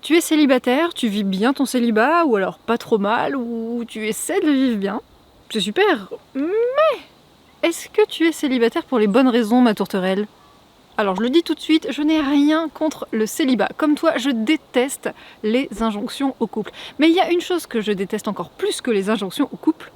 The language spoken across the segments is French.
Tu es célibataire, tu vis bien ton célibat, ou alors pas trop mal, ou tu essaies de le vivre bien. C'est super, mais est-ce que tu es célibataire pour les bonnes raisons, ma tourterelle ? Alors je le dis tout de suite, je n'ai rien contre le célibat. Comme toi, je déteste les injonctions au couple. Mais il y a une chose que je déteste encore plus que les injonctions au couple,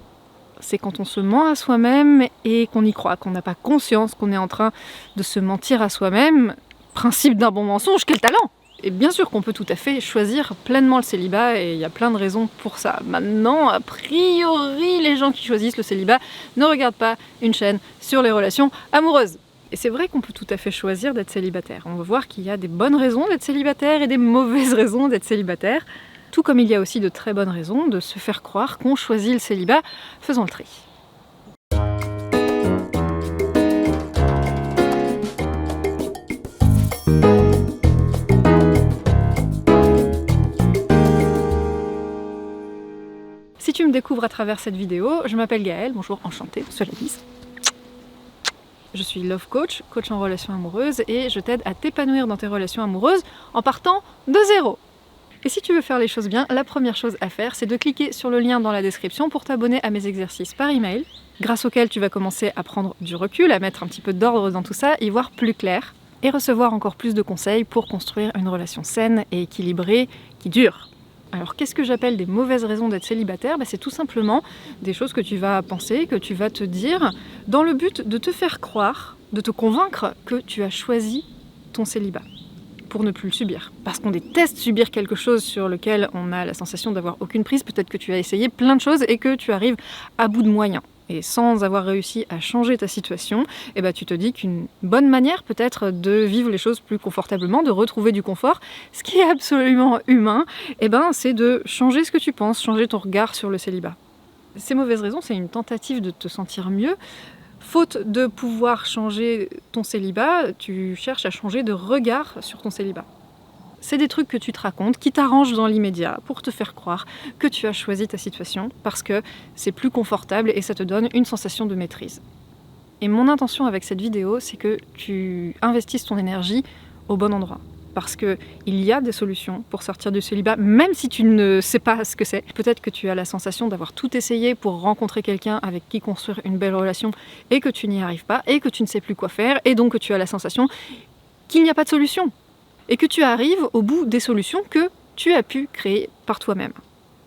c'est quand on se ment à soi-même et qu'on y croit, qu'on n'a pas conscience qu'on est en train de se mentir à soi-même. Principe d'un bon mensonge, quel talent! Et bien sûr qu'on peut tout à fait choisir pleinement le célibat et il y a plein de raisons pour ça. Maintenant, a priori, les gens qui choisissent le célibat ne regardent pas une chaîne sur les relations amoureuses. Et c'est vrai qu'on peut tout à fait choisir d'être célibataire. On va voir qu'il y a des bonnes raisons d'être célibataire et des mauvaises raisons d'être célibataire. Tout comme il y a aussi de très bonnes raisons de se faire croire qu'on choisit le célibat. Faisons le tri. Si tu me découvres à travers cette vidéo, je m'appelle Gaëlle, bonjour, enchantée, sur la bise. Je suis love coach, coach en relations amoureuses et je t'aide à t'épanouir dans tes relations amoureuses en partant de zéro. Et si tu veux faire les choses bien, la première chose à faire, c'est de cliquer sur le lien dans la description pour t'abonner à mes exercices par email, grâce auxquels tu vas commencer à prendre du recul, à mettre un petit peu d'ordre dans tout ça, y voir plus clair, et recevoir encore plus de conseils pour construire une relation saine et équilibrée qui dure. Alors qu'est-ce que j'appelle des mauvaises raisons d'être célibataire ? C'est tout simplement des choses que tu vas penser, que tu vas te dire, dans le but de te faire croire, de te convaincre que tu as choisi ton célibat pour ne plus le subir. Parce qu'on déteste subir quelque chose sur lequel on a la sensation d'avoir aucune prise. Peut-être que tu as essayé plein de choses et que tu arrives à bout de moyens. Et sans avoir réussi à changer ta situation, tu te dis qu'une bonne manière peut-être de vivre les choses plus confortablement, de retrouver du confort, ce qui est absolument humain, c'est de changer ce que tu penses, changer ton regard sur le célibat. Ces mauvaises raisons, c'est une tentative de te sentir mieux. Faute de pouvoir changer ton célibat, tu cherches à changer de regard sur ton célibat. C'est des trucs que tu te racontes, qui t'arrangent dans l'immédiat pour te faire croire que tu as choisi ta situation parce que c'est plus confortable et ça te donne une sensation de maîtrise. Et mon intention avec cette vidéo, c'est que tu investisses ton énergie au bon endroit. Parce qu'il y a des solutions pour sortir du célibat, même si tu ne sais pas ce que c'est. Peut-être que tu as la sensation d'avoir tout essayé pour rencontrer quelqu'un avec qui construire une belle relation et que tu n'y arrives pas et que tu ne sais plus quoi faire et donc que tu as la sensation qu'il n'y a pas de solution. Et que tu arrives au bout des solutions que tu as pu créer par toi-même.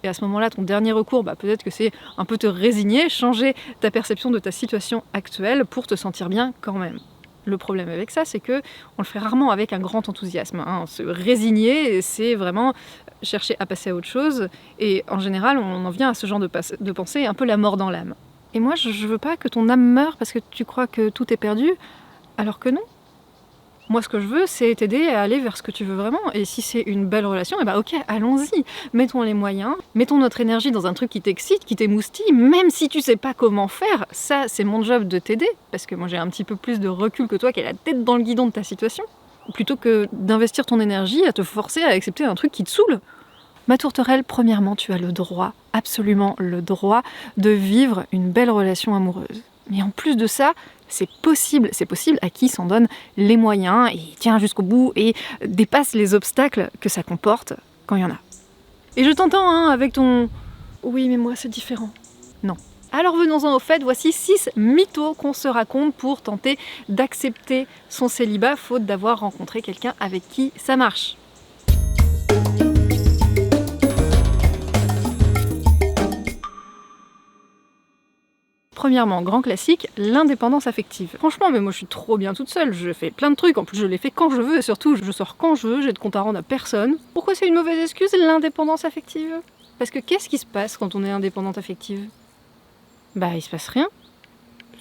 Et à ce moment-là, ton dernier recours, peut-être que c'est un peu te résigner, changer ta perception de ta situation actuelle pour te sentir bien quand même. Le problème avec ça, c'est que on le fait rarement avec un grand enthousiasme. Se résigner, c'est vraiment chercher à passer à autre chose. Et en général, on en vient à ce genre de pensée, un peu la mort dans l'âme. Et moi, je veux pas que ton âme meure parce que tu crois que tout est perdu, alors que non. Moi, ce que je veux, c'est t'aider à aller vers ce que tu veux vraiment. Et si c'est une belle relation, ok, allons-y. Mettons les moyens, mettons notre énergie dans un truc qui t'excite, qui t'émoustille, même si tu sais pas comment faire. Ça, c'est mon job de t'aider, parce que moi, j'ai un petit peu plus de recul que toi qui as la tête dans le guidon de ta situation. Plutôt que d'investir ton énergie à te forcer à accepter un truc qui te saoule. Ma tourterelle, premièrement, tu as le droit, absolument le droit, de vivre une belle relation amoureuse. Mais en plus de ça, c'est possible à qui s'en donne les moyens et tient jusqu'au bout et dépasse les obstacles que ça comporte quand il y en a. Et je t'entends avec ton « oui mais moi c'est différent ». Non. Alors venons-en au fait, voici 6 mythos qu'on se raconte pour tenter d'accepter son célibat faute d'avoir rencontré quelqu'un avec qui ça marche. Premièrement, grand classique, l'indépendance affective. Franchement, mais moi je suis trop bien toute seule, je fais plein de trucs, en plus je les fais quand je veux et surtout je sors quand je veux, j'ai de compte à rendre à personne. Pourquoi c'est une mauvaise excuse, l'indépendance affective ? Parce que qu'est-ce qui se passe quand on est indépendante affective ? Il se passe rien.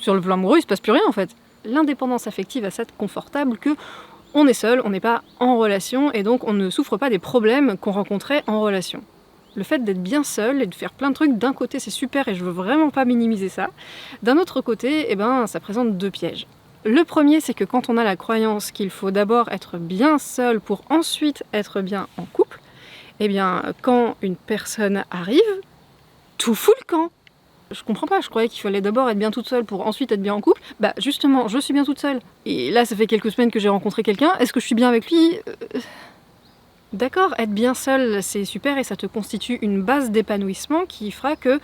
Sur le plan amoureux, il se passe plus rien en fait. L'indépendance affective a ça de confortable que on est seul, on n'est pas en relation et donc on ne souffre pas des problèmes qu'on rencontrait en relation. Le fait d'être bien seul et de faire plein de trucs, d'un côté c'est super et je veux vraiment pas minimiser ça. D'un autre côté, ça présente 2 pièges. Le premier, c'est que quand on a la croyance qu'il faut d'abord être bien seul pour ensuite être bien en couple, quand une personne arrive, tout fout le camp. Je comprends pas, je croyais qu'il fallait d'abord être bien toute seule pour ensuite être bien en couple. Justement, je suis bien toute seule. Et là, ça fait quelques semaines que j'ai rencontré quelqu'un, est-ce que je suis bien avec lui ? D'accord, être bien seul, c'est super et ça te constitue une base d'épanouissement qui fera que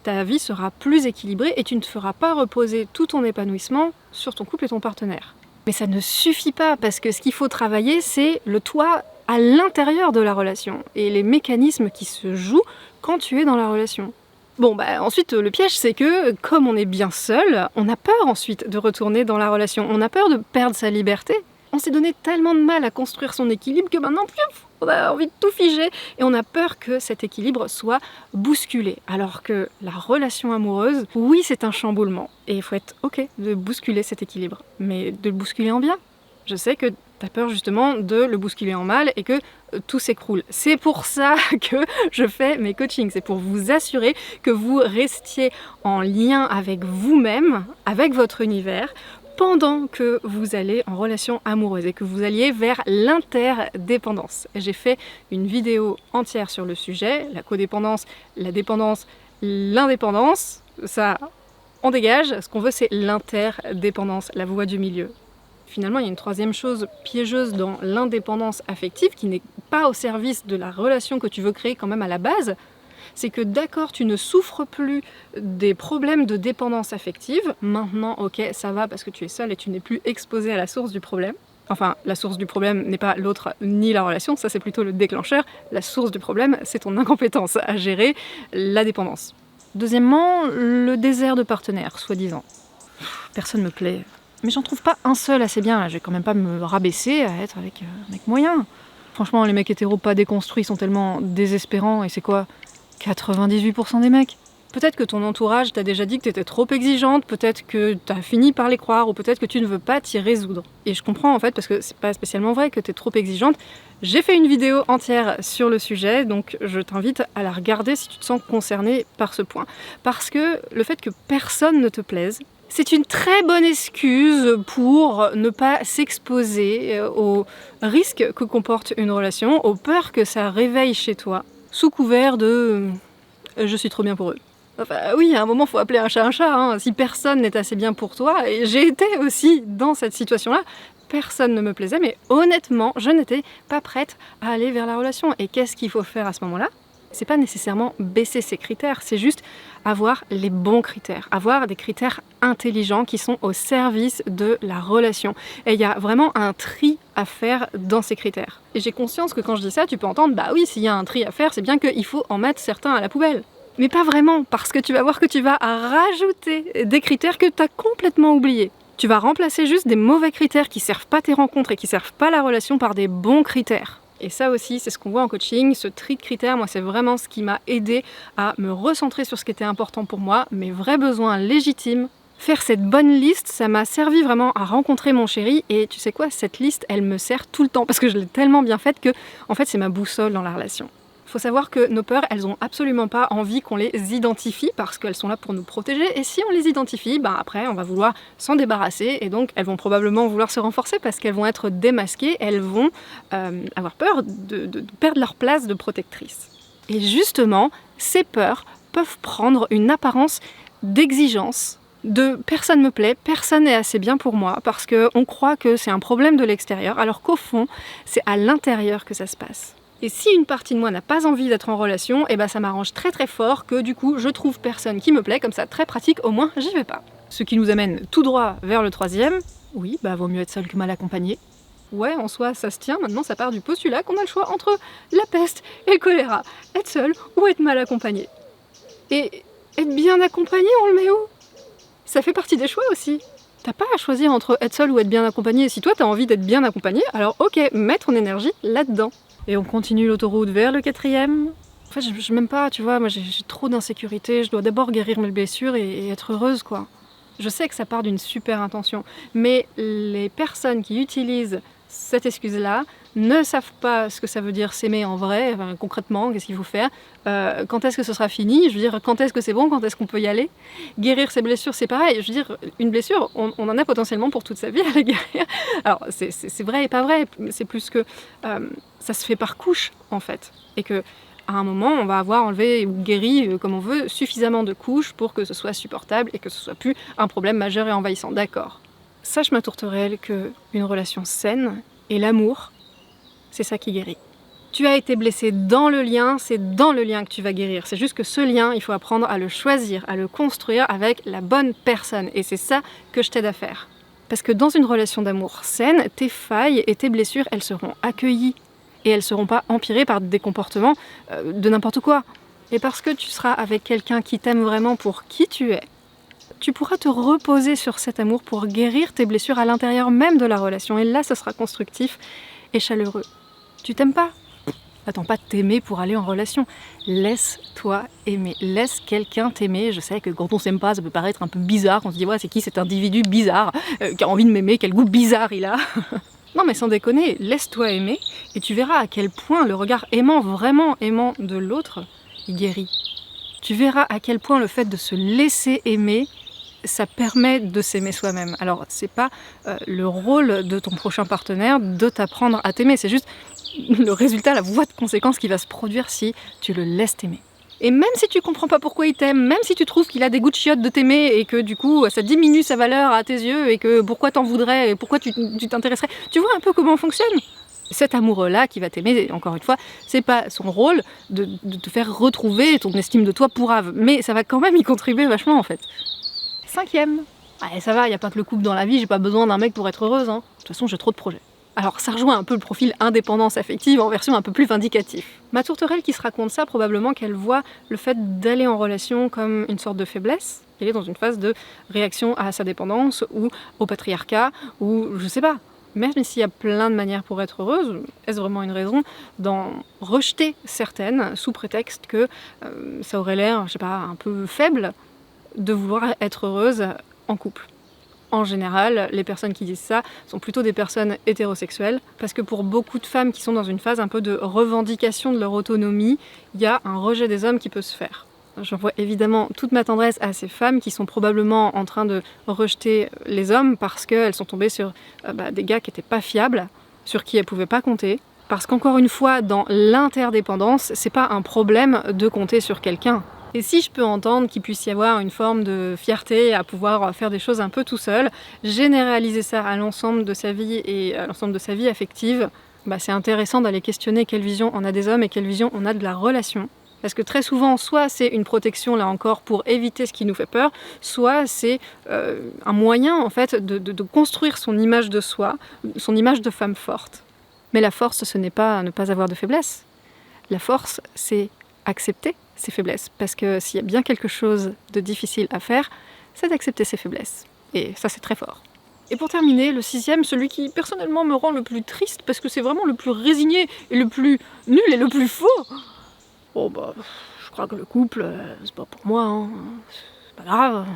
ta vie sera plus équilibrée et tu ne te feras pas reposer tout ton épanouissement sur ton couple et ton partenaire. Mais ça ne suffit pas parce que ce qu'il faut travailler, c'est le toi à l'intérieur de la relation et les mécanismes qui se jouent quand tu es dans la relation. Bon, bah ensuite, le piège, c'est que comme on est bien seul, on a peur ensuite de retourner dans la relation. On a peur de perdre sa liberté. On s'est donné tellement de mal à construire son équilibre que maintenant, on a envie de tout figer et on a peur que cet équilibre soit bousculé. Alors que la relation amoureuse, oui, c'est un chamboulement et il faut être ok de bousculer cet équilibre, mais de le bousculer en bien. Je sais que t'as peur justement de le bousculer en mal et que tout s'écroule. C'est pour ça que je fais mes coachings, c'est pour vous assurer que vous restiez en lien avec vous-même, avec votre univers, pendant que vous allez en relation amoureuse et que vous alliez vers l'interdépendance. J'ai fait une vidéo entière sur le sujet, la codépendance, la dépendance, l'indépendance, ça on dégage, ce qu'on veut c'est l'interdépendance, la voie du milieu. Finalement, il y a une troisième chose piégeuse dans l'indépendance affective qui n'est pas au service de la relation que tu veux créer quand même à la base, c'est que d'accord, tu ne souffres plus des problèmes de dépendance affective. Maintenant, ok, ça va parce que tu es seul et tu n'es plus exposé à la source du problème. Enfin, la source du problème n'est pas l'autre ni la relation, ça c'est plutôt le déclencheur. La source du problème, c'est ton incompétence à gérer la dépendance. Deuxièmement, le désert de partenaire, soi-disant. Personne me plaît. Mais j'en trouve pas un seul assez bien, là. Je vais quand même pas me rabaisser à être avec un mec moyen. Franchement, les mecs hétéros pas déconstruits sont tellement désespérants, et c'est quoi 98% des mecs. Peut-être que ton entourage t'a déjà dit que t'étais trop exigeante, peut-être que t'as fini par les croire, ou peut-être que tu ne veux pas t'y résoudre. Et je comprends en fait, parce que c'est pas spécialement vrai que t'es trop exigeante. J'ai fait une vidéo entière sur le sujet, donc je t'invite à la regarder si tu te sens concerné par ce point. Parce que le fait que personne ne te plaise, c'est une très bonne excuse pour ne pas s'exposer aux risques que comporte une relation, aux peurs que ça réveille chez toi, sous couvert de je suis trop bien pour eux. Enfin oui, à un moment, faut appeler un chat, hein. Si personne n'est assez bien pour toi, et j'ai été aussi dans cette situation-là, personne ne me plaisait, mais honnêtement, je n'étais pas prête à aller vers la relation. Et qu'est-ce qu'il faut faire à ce moment-là ? C'est pas nécessairement baisser ses critères, c'est juste avoir les bons critères, avoir des critères intelligents qui sont au service de la relation. Et il y a vraiment un tri à faire dans ces critères. Et j'ai conscience que quand je dis ça, tu peux entendre, bah oui, s'il y a un tri à faire, c'est bien qu'il faut en mettre certains à la poubelle. Mais pas vraiment, parce que tu vas voir que tu vas rajouter des critères que tu as complètement oubliés. Tu vas remplacer juste des mauvais critères qui servent pas tes rencontres et qui servent pas la relation par des bons critères. Et ça aussi, c'est ce qu'on voit en coaching, ce tri de critères, moi c'est vraiment ce qui m'a aidé à me recentrer sur ce qui était important pour moi, mes vrais besoins légitimes. Faire cette bonne liste, ça m'a servi vraiment à rencontrer mon chéri, et tu sais quoi, cette liste, elle me sert tout le temps, parce que je l'ai tellement bien faite que, en fait, c'est ma boussole dans la relation. Il faut savoir que nos peurs, elles ont absolument pas envie qu'on les identifie parce qu'elles sont là pour nous protéger, et si on les identifie, bah après on va vouloir s'en débarrasser et donc elles vont probablement vouloir se renforcer parce qu'elles vont être démasquées, elles vont avoir peur de perdre leur place de protectrice. Et justement, ces peurs peuvent prendre une apparence d'exigence, de personne me plaît, personne n'est assez bien pour moi, parce qu'on croit que c'est un problème de l'extérieur, alors qu'au fond, c'est à l'intérieur que ça se passe. Et si une partie de moi n'a pas envie d'être en relation, et ben ça m'arrange très très fort que du coup je trouve personne qui me plaît, comme ça très pratique, au moins j'y vais pas. Ce qui nous amène tout droit vers le troisième, oui, bah vaut mieux être seul que mal accompagné. Ouais, en soi ça se tient, maintenant ça part du postulat qu'on a le choix entre la peste et le choléra, être seul ou être mal accompagné. Et être bien accompagné, on le met où ? Ça fait partie des choix aussi. T'as pas à choisir entre être seul ou être bien accompagné. Si toi t'as envie d'être bien accompagné, alors ok, mets ton énergie là-dedans. Et on continue l'autoroute vers le quatrième. En fait, je m'aime pas, tu vois, moi j'ai trop d'insécurité, je dois d'abord guérir mes blessures et être heureuse, quoi. Je sais que ça part d'une super intention, mais les personnes qui utilisent cette excuse-là ne savent pas ce que ça veut dire s'aimer en vrai, enfin, concrètement, qu'est-ce qu'il faut faire, quand est-ce que ce sera fini, je veux dire, quand est-ce que c'est bon, quand est-ce qu'on peut y aller. Guérir ses blessures, c'est pareil, je veux dire, une blessure, on en a potentiellement pour toute sa vie à la guérir. Alors, c'est vrai et pas vrai, c'est plus que ça se fait par couche, en fait, et que à un moment, on va avoir enlevé ou guéri, comme on veut, suffisamment de couches pour que ce soit supportable et que ce soit plus un problème majeur et envahissant. D'accord. Sache ma tourterelle qu'une relation saine et l'amour, c'est ça qui guérit. Tu as été blessé dans le lien, c'est dans le lien que tu vas guérir. C'est juste que ce lien, il faut apprendre à le choisir, à le construire avec la bonne personne. Et c'est ça que je t'aide à faire. Parce que dans une relation d'amour saine, tes failles et tes blessures, elles seront accueillies. Et elles ne seront pas empirées par des comportements de n'importe quoi. Et parce que tu seras avec quelqu'un qui t'aime vraiment pour qui tu es, tu pourras te reposer sur cet amour pour guérir tes blessures à l'intérieur même de la relation. Et là, ce sera constructif et chaleureux. Tu t'aimes pas ? Attends pas de t'aimer pour aller en relation. Laisse-toi aimer. Laisse quelqu'un t'aimer. Je sais que quand on s'aime pas, ça peut paraître un peu bizarre. On se dit, ouais, c'est qui cet individu bizarre qui a envie de m'aimer, quel goût bizarre il a. Non mais sans déconner, laisse-toi aimer et tu verras à quel point le regard aimant, vraiment aimant de l'autre, il guérit. Tu verras à quel point le fait de se laisser aimer, ça permet de s'aimer soi-même. Alors c'est pas le rôle de ton prochain partenaire de t'apprendre à t'aimer, c'est juste le résultat, la voie de conséquence qui va se produire si tu le laisses t'aimer. Et même si tu comprends pas pourquoi il t'aime, même si tu trouves qu'il a des goûts de chiottes de t'aimer et que du coup ça diminue sa valeur à tes yeux et que pourquoi t'en voudrais et pourquoi tu t'intéresserais, tu vois un peu comment on fonctionne. Cet amoureux-là qui va t'aimer, encore une fois, c'est pas son rôle de te faire retrouver ton estime de toi pourrave, mais ça va quand même y contribuer vachement en fait. 5e. Allez, ça va, y a pas que le couple dans la vie, j'ai pas besoin d'un mec pour être heureuse, hein. De toute façon, j'ai trop de projets. Alors ça rejoint un peu le profil indépendance affective en version un peu plus vindicatif. Ma tourterelle qui se raconte ça, probablement qu'elle voit le fait d'aller en relation comme une sorte de faiblesse. Elle est dans une phase de réaction à sa dépendance ou au patriarcat ou je sais pas. Même s'il y a plein de manières pour être heureuse, est-ce vraiment une raison d'en rejeter certaines sous prétexte que ça aurait l'air, je sais pas, un peu faible de vouloir être heureuse en couple. En général, les personnes qui disent ça sont plutôt des personnes hétérosexuelles, parce que pour beaucoup de femmes qui sont dans une phase un peu de revendication de leur autonomie, il y a un rejet des hommes qui peut se faire. J'envoie évidemment toute ma tendresse à ces femmes qui sont probablement en train de rejeter les hommes parce qu'elles sont tombées sur des gars qui n'étaient pas fiables, sur qui elles ne pouvaient pas compter. Parce qu'encore une fois, dans l'interdépendance, c'est pas un problème de compter sur quelqu'un. Et si je peux entendre qu'il puisse y avoir une forme de fierté à pouvoir faire des choses un peu tout seul, généraliser ça à l'ensemble de sa vie et à l'ensemble de sa vie affective, c'est intéressant d'aller questionner quelle vision on a des hommes et quelle vision on a de la relation. Parce que très souvent, soit c'est une protection, là encore, pour éviter ce qui nous fait peur, soit c'est un moyen, en fait, de construire son image de soi, son image de femme forte. Mais la force, ce n'est pas ne pas avoir de faiblesse. La force, c'est accepter ses faiblesses. Parce que s'il y a bien quelque chose de difficile à faire, c'est d'accepter ses faiblesses. Et ça, c'est très fort. Et pour terminer, le 6e, celui qui personnellement me rend le plus triste, parce que c'est vraiment le plus résigné, et le plus nul et le plus faux. Bon je crois que le couple, c'est pas pour moi, hein. C'est pas grave.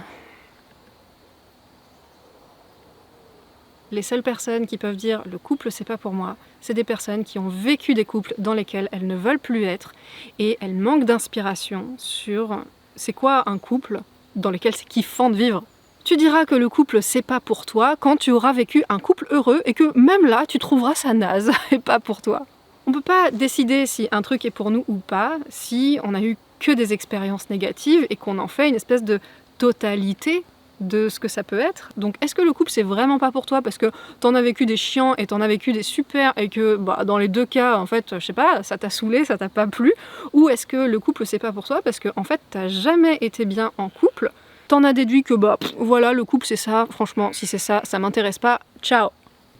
Les seules personnes qui peuvent dire le couple c'est pas pour moi, c'est des personnes qui ont vécu des couples dans lesquels elles ne veulent plus être et elles manquent d'inspiration sur c'est quoi un couple dans lequel c'est kiffant de vivre. Tu diras que le couple c'est pas pour toi quand tu auras vécu un couple heureux et que même là tu trouveras ça naze et pas pour toi. On peut pas décider si un truc est pour nous ou pas si on a eu que des expériences négatives et qu'on en fait une espèce de totalité de ce que ça peut être. Donc est-ce que le couple c'est vraiment pas pour toi parce que t'en as vécu des chiants et t'en as vécu des super et que dans les deux cas en fait je sais pas ça t'a saoulé, ça t'a pas plu, ou est-ce que le couple c'est pas pour toi parce que en fait t'as jamais été bien en couple, t'en as déduit que voilà le couple c'est ça, franchement si c'est ça, ça m'intéresse pas, ciao.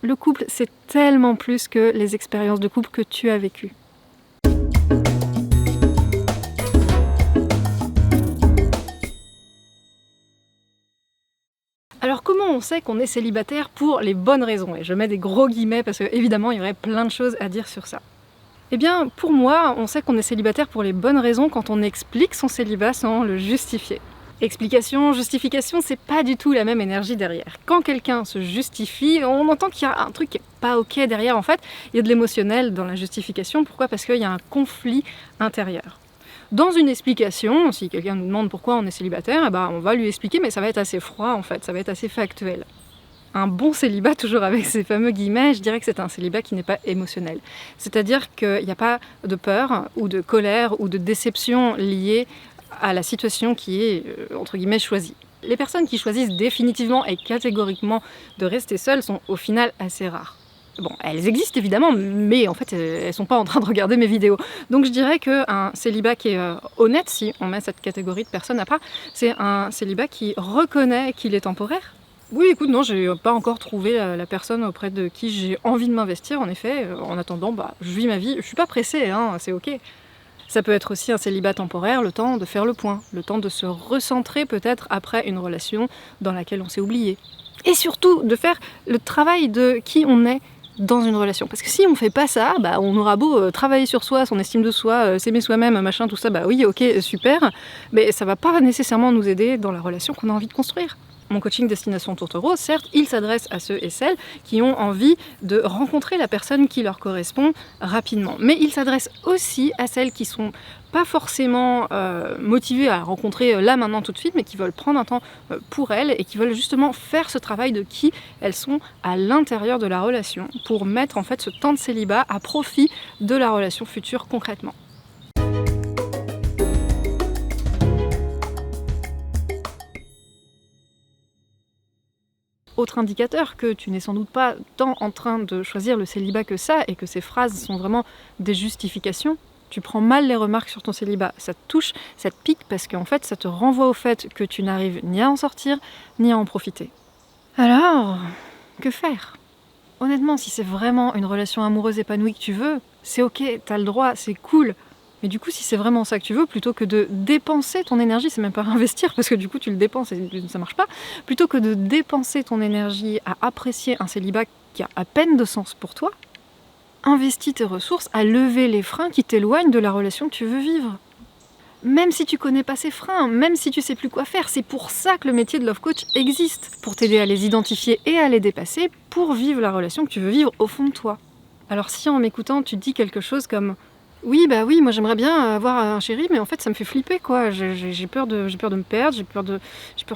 Le couple c'est tellement plus que les expériences de couple que tu as vécues. Alors comment on sait qu'on est célibataire pour les bonnes raisons? Et je mets des gros guillemets parce que évidemment il y aurait plein de choses à dire sur ça. Eh bien pour moi, on sait qu'on est célibataire pour les bonnes raisons quand on explique son célibat sans le justifier. Explication, justification, c'est pas du tout la même énergie derrière. Quand quelqu'un se justifie, on entend qu'il y a un truc qui est pas ok derrière. En fait, il y a de l'émotionnel dans la justification. Pourquoi? Parce qu'il y a un conflit intérieur. Dans une explication, si quelqu'un nous demande pourquoi on est célibataire, on va lui expliquer, mais ça va être assez froid en fait, ça va être assez factuel. Un bon célibat, toujours avec ces fameux guillemets, je dirais que c'est un célibat qui n'est pas émotionnel. C'est-à-dire qu'il n'y a pas de peur ou de colère ou de déception liée à la situation qui est, entre guillemets, choisie. Les personnes qui choisissent définitivement et catégoriquement de rester seules sont au final assez rares. Bon, elles existent évidemment, mais en fait, elles sont pas en train de regarder mes vidéos. Donc je dirais qu'un célibat qui est honnête, si on met cette catégorie de personnes à part, c'est un célibat qui reconnaît qu'il est temporaire. Oui, écoute, non, j'ai pas encore trouvé la personne auprès de qui j'ai envie de m'investir, en effet. En attendant, je vis ma vie, je suis pas pressée, hein, c'est ok. Ça peut être aussi un célibat temporaire, le temps de faire le point, le temps de se recentrer peut-être après une relation dans laquelle on s'est oublié. Et surtout, de faire le travail de qui on est dans une relation. Parce que si on fait pas ça, on aura beau travailler sur soi, son estime de soi, s'aimer soi-même, machin, tout ça, oui, ok, super, mais ça va pas nécessairement nous aider dans la relation qu'on a envie de construire. Mon coaching Destination Tourtereau, certes, il s'adresse à ceux et celles qui ont envie de rencontrer la personne qui leur correspond rapidement. Mais il s'adresse aussi à celles qui sont pas forcément motivées à rencontrer là, maintenant, tout de suite, mais qui veulent prendre un temps pour elles et qui veulent justement faire ce travail de qui elles sont à l'intérieur de la relation pour mettre en fait ce temps de célibat à profit de la relation future concrètement. Autre indicateur que tu n'es sans doute pas tant en train de choisir le célibat que ça, et que ces phrases sont vraiment des justifications. Tu prends mal les remarques sur ton célibat, ça te touche, ça te pique, parce qu'en fait ça te renvoie au fait que tu n'arrives ni à en sortir, ni à en profiter. Alors, que faire ? Honnêtement, si c'est vraiment une relation amoureuse épanouie que tu veux, c'est ok, t'as le droit, c'est cool. Mais du coup, si c'est vraiment ça que tu veux, plutôt que de dépenser ton énergie, c'est même pas investir, parce que du coup tu le dépenses et ça marche pas, plutôt que de dépenser ton énergie à apprécier un célibat qui a à peine de sens pour toi, investis tes ressources à lever les freins qui t'éloignent de la relation que tu veux vivre. Même si tu connais pas ces freins, même si tu sais plus quoi faire, c'est pour ça que le métier de Love Coach existe, pour t'aider à les identifier et à les dépasser, pour vivre la relation que tu veux vivre au fond de toi. Alors si en m'écoutant tu dis quelque chose comme oui, moi j'aimerais bien avoir un chéri, mais en fait ça me fait flipper quoi. J'ai peur de me perdre, j'ai peur de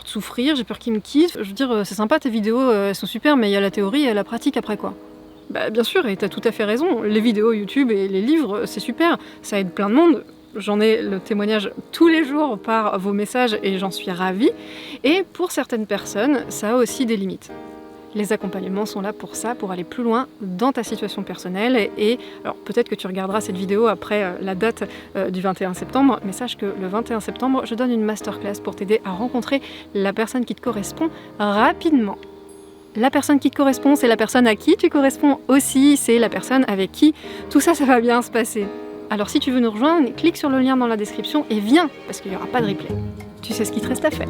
souffrir, j'ai peur qu'il me quitte. Je veux dire, c'est sympa tes vidéos, elles sont super, mais il y a la théorie et la pratique après quoi. Bien sûr, et t'as tout à fait raison, les vidéos YouTube et les livres, c'est super, ça aide plein de monde. J'en ai le témoignage tous les jours par vos messages et j'en suis ravie. Et pour certaines personnes, ça a aussi des limites. Les accompagnements sont là pour ça, pour aller plus loin dans ta situation personnelle. Et alors peut-être que tu regarderas cette vidéo après la date du 21 septembre, mais sache que le 21 septembre, je donne une masterclass pour t'aider à rencontrer la personne qui te correspond rapidement. La personne qui te correspond, c'est la personne à qui tu corresponds aussi, c'est la personne avec qui tout ça, ça va bien se passer. Alors si tu veux nous rejoindre, clique sur le lien dans la description et viens, parce qu'il n'y aura pas de replay. Tu sais ce qu'il te reste à faire.